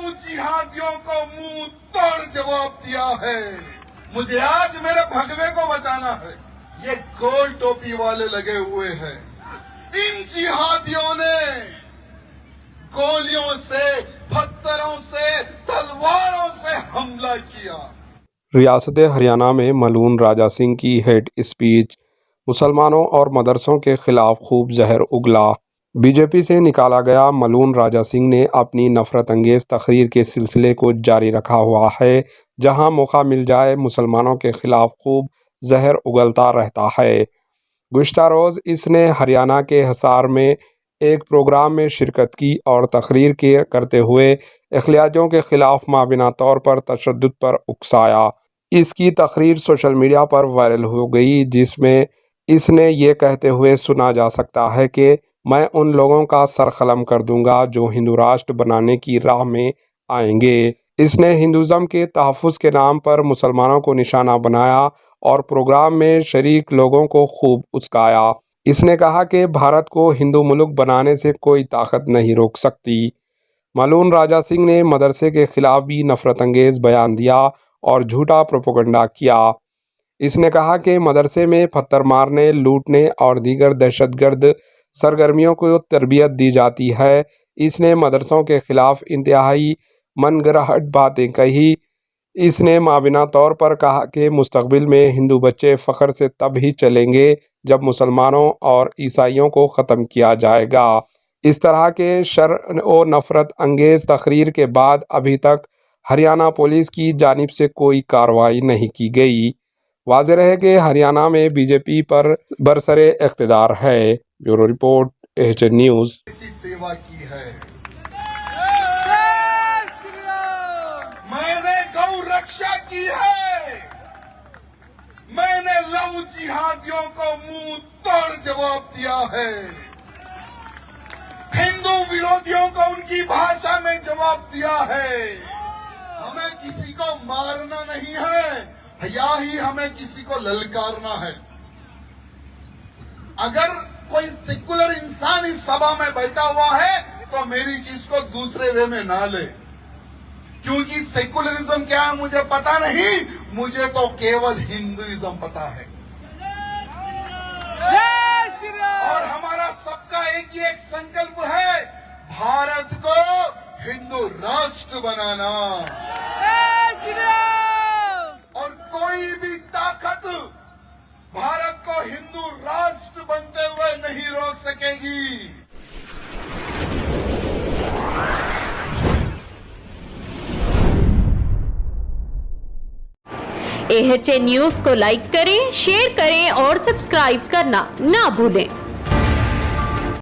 जिहादियों को मुंह तोड़ जवाब दिया है। मुझे आज मेरे भगवे को बचाना है। ये गोल टोपी वाले लगे हुए हैं। इन जिहादियों ने गोलियों से, पत्थरों से, तलवारों से हमला किया। रियासत हरियाणा में मलून राजा सिंह की हेट स्पीच, मुसलमानों और मदरसों के खिलाफ खूब जहर उगला। बीजेपी से निकाला गया मलून राजा सिंह ने अपनी नफरत अंगेज तकरीर के सिलसिले को जारी रखा हुआ है। जहां मौका मिल जाए मुसलमानों के खिलाफ खूब जहर उगलता रहता है। गुज़िश्ता रोज़ इसने हरियाणा के हिसार में एक प्रोग्राम में शिरकत की और तकरीर करते हुए अखिलातियों के खिलाफ माबिना तौर पर तशद्दुद पर उकसाया। इसकी तकरीर सोशल मीडिया पर वायरल हो गई, जिसमें इसने ये कहते हुए सुना जा सकता है कि मैं उन लोगों का सर कलम कर दूंगा जो हिंदू राष्ट्र बनाने की राह में आएंगे। इसने हिंदुज़म के तहफ़्फ़ुज़ के नाम पर मुसलमानों को निशाना बनाया और प्रोग्राम में शरीक लोगों को खूब उकसाया। इसने कहा कि भारत को हिंदू मुल्क बनाने से कोई ताकत नहीं रोक सकती। मलून राजा सिंह ने मदरसे के खिलाफ भी नफरत अंगेज बयान दिया और झूठा प्रोपेगेंडा किया। इसने कहा कि मदरसे में पत्थर मारने, लूटने और दीगर दहशतगर्द सरगर्मियों को तरबियत दी जाती है। इसने मदरसों के खिलाफ इंतहाई मनगढ़ंत बातें कही। इसने माबिना तौर पर कहा कि मुस्तकबिल में हिंदू बच्चे फ़ख्र से तब ही चलेंगे जब मुसलमानों और ईसाइयों को ख़त्म किया जाएगा। इस तरह के शर व नफ़रत अंगेज़ तकरीर के बाद अभी तक हरियाणा पुलिस की जानिब से कोई कार्रवाई नहीं की गई। वाज़ेह है कि हरियाणा में बीजेपी पर बरसरे इक़्तिदार है। Bureau report, AHN news. सेवा की है। मैंने गौ रक्षा की है। मैंने लव जिहादियों को मुंह तोड़ जवाब दिया है। हिंदू विरोधियों को उनकी भाषा में जवाब दिया है। हमें किसी को मारना नहीं है, या ही हमें किसी को ललकारना है। अगर कोई सेकुलर इंसान इस सभा में बैठा हुआ है तो मेरी चीज को दूसरे वे में ना ले, क्योंकि सेकुलरिज्म क्या है मुझे पता नहीं, मुझे तो केवल हिंदुइज्म पता है। और हमारा सबका एक संकल्प है, भारत को हिंदू राष्ट्र बनाना। और कोई भी ताकत भारत को हिंदू राष्ट्र बनते हुए नहीं रोक सकेगी। AHN न्यूज़ को लाइक करें, शेयर करें और सब्सक्राइब करना ना भूलें।